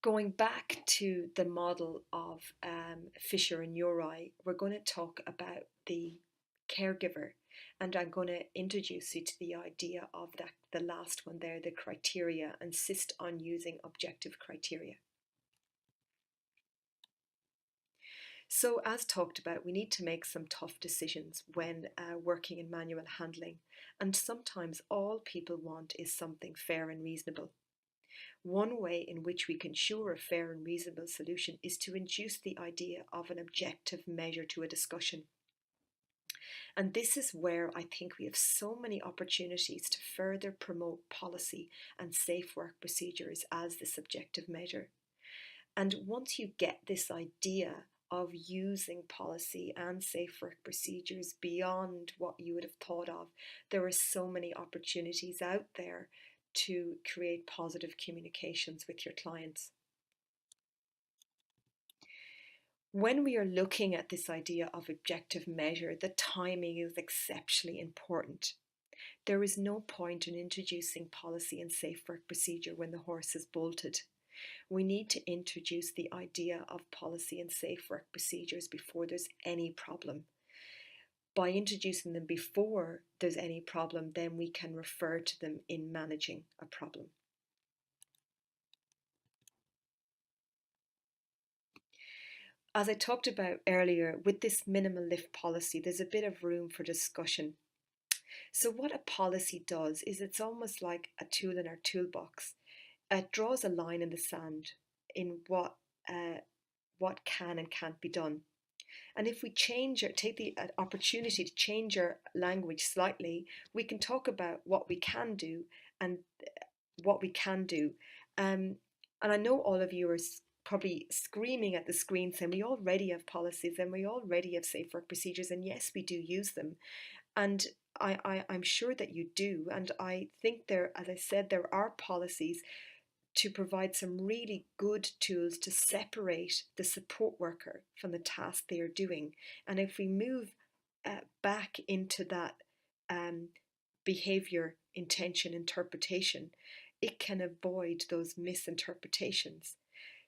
Going back to the model of Fisher and Uri, we're going to talk about the caregiver, and I'm going to introduce you to the idea of that, the last one there, the criteria, insist on using objective criteria. So as talked about, we need to make some tough decisions when working in manual handling, and sometimes all people want is something fair and reasonable. One way in which we can ensure a fair and reasonable solution is to introduce the idea of an objective measure to a discussion. And this is where I think we have so many opportunities to further promote policy and safe work procedures as this objective measure. And once you get this idea of using policy and safe work procedures beyond what you would have thought of, there are so many opportunities out there to create positive communications with your clients. When we are looking at this idea of objective measure, the timing is exceptionally important. There is no point in introducing policy and safe work procedure when the horse is bolted. We need to introduce the idea of policy and safe work procedures before there's any problem. By introducing them before there's any problem, then we can refer to them in managing a problem. As I talked about earlier, with this minimal lift policy, there's a bit of room for discussion. So what a policy does is it's almost like a tool in our toolbox. It draws a line in the sand in what can and can't be done. And if we take the opportunity to change our language slightly, we can talk about what we can do and what we can do. And I know all of you are probably screaming at the screen saying we already have policies and we already have safe work procedures, and yes, we do use them. And I'm sure that you do. And I think there, as I said, there are policies to provide some really good tools to separate the support worker from the task they are doing. And if we move back into that behavior, intention, interpretation, it can avoid those misinterpretations.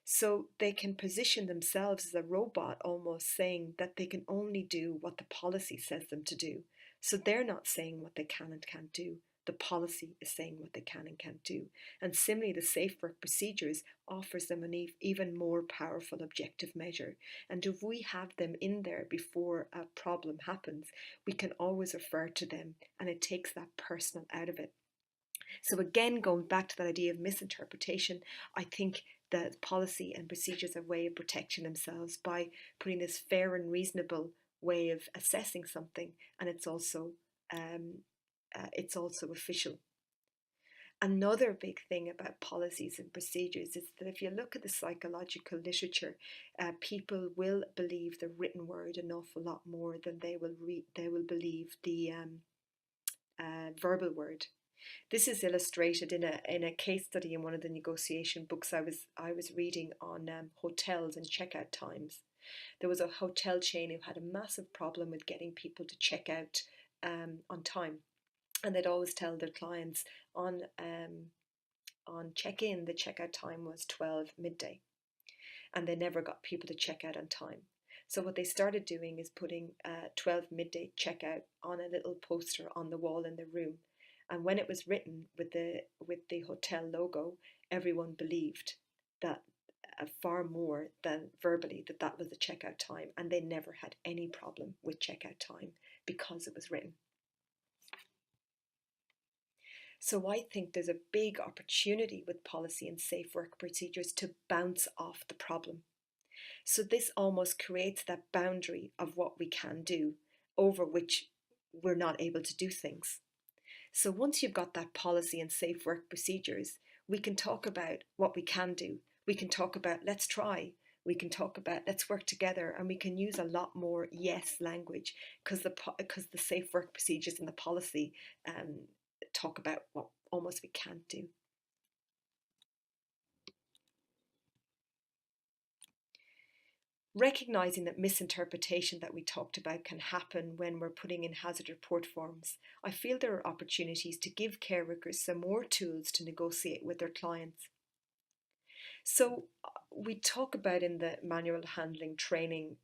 So they can position themselves as a robot, almost saying that they can only do what the policy says them to do. So they're not saying what they can and can't do. The policy is saying what they can and can't do. And similarly, the safe work procedures offers them an even more powerful objective measure. And if we have them in there before a problem happens, we can always refer to them, and it takes that personal out of it. So again, going back to that idea of misinterpretation, I think that policy and procedures are a way of protecting themselves by putting this fair and reasonable way of assessing something, and it's also official. Another big thing about policies and procedures is that if you look at the psychological literature, people will believe the written word an awful lot more than they will believe the verbal word. This is illustrated in a case study in one of the negotiation books I was reading on hotels and checkout times. There was a hotel chain who had a massive problem with getting people to check out on time, and they'd always tell their clients on check-in the checkout time was 12 midday, and they never got people to check out on time. So what they started doing is putting 12 midday checkout on a little poster on the wall in the room. And when it was written with the hotel logo, everyone believed that far more than verbally that was the checkout time, and they never had any problem with checkout time because it was written. So I think there's a big opportunity with policy and safe work procedures to bounce off the problem. So this almost creates that boundary of what we can do over which we're not able to do things. So once you've got that policy and safe work procedures, we can talk about what we can do. We can talk about let's try. We can talk about let's work together, and we can use a lot more yes language because the safe work procedures and the policy talk about what almost we can't do. Recognizing that misinterpretation that we talked about can happen when we're putting in hazard report forms, I feel there are opportunities to give care workers some more tools to negotiate with their clients. We talk about in the manual handling training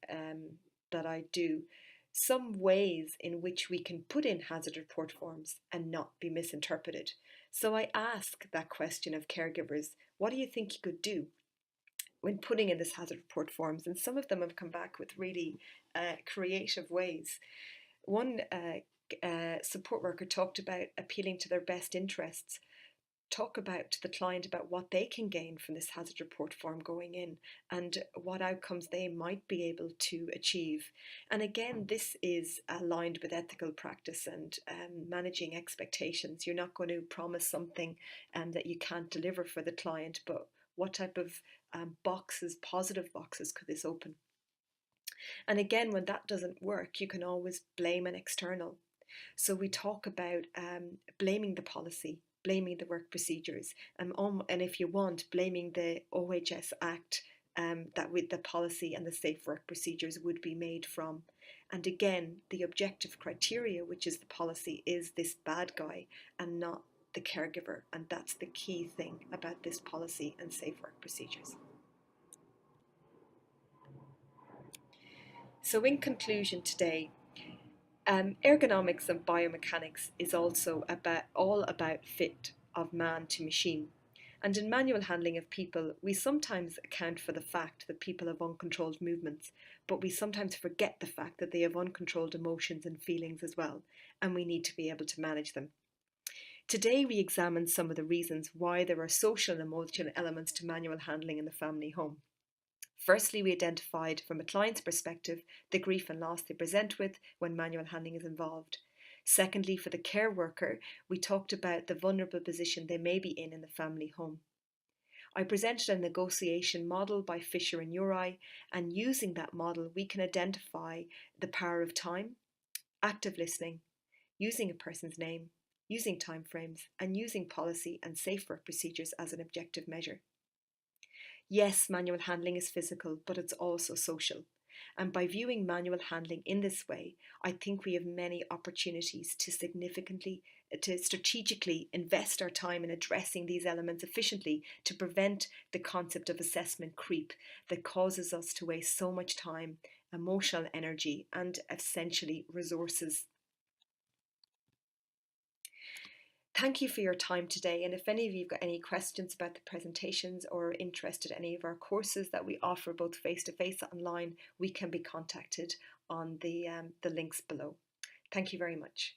that I do some ways in which we can put in hazard report forms and not be misinterpreted. So I ask that question of caregivers, what do you think you could do when putting in this hazard report forms? And some of them have come back with really creative ways. One support worker talked about appealing to their best interests, talk about to the client about what they can gain from this hazard report form going in and what outcomes they might be able to achieve. And again, this is aligned with ethical practice and managing expectations. You're not going to promise something that you can't deliver for the client, but what type of boxes, positive boxes, could this open? And again, when that doesn't work, you can always blame an external. So we talk about blaming the policy, blaming the work procedures, and if you want, blaming the OHS Act that with the policy and the safe work procedures would be made from. And again, the objective criteria, which is the policy, is this bad guy and not the caregiver. And that's the key thing about this policy and safe work procedures. So in conclusion today, ergonomics and biomechanics is also all about fit of man to machine. And in manual handling of people, we sometimes account for the fact that people have uncontrolled movements, but we sometimes forget the fact that they have uncontrolled emotions and feelings as well, and we need to be able to manage them. Today, we examine some of the reasons why there are social and emotional elements to manual handling in the family home. Firstly, we identified from a client's perspective the grief and loss they present with when manual handling is involved. Secondly, for the care worker, we talked about the vulnerable position they may be in the family home. I presented a negotiation model by Fisher and Uri, and using that model, we can identify the power of time, active listening, using a person's name, using timeframes, and using policy and safe work procedures as an objective measure. Yes, manual handling is physical, but it's also social. And by viewing manual handling in this way, I think we have many opportunities to strategically invest our time in addressing these elements efficiently to prevent the concept of assessment creep that causes us to waste so much time, emotional energy, and essentially resources. Thank you for your time today, and if any of you have got any questions about the presentations or are interested in any of our courses that we offer both face-to-face and online, we can be contacted on the links below. Thank you very much.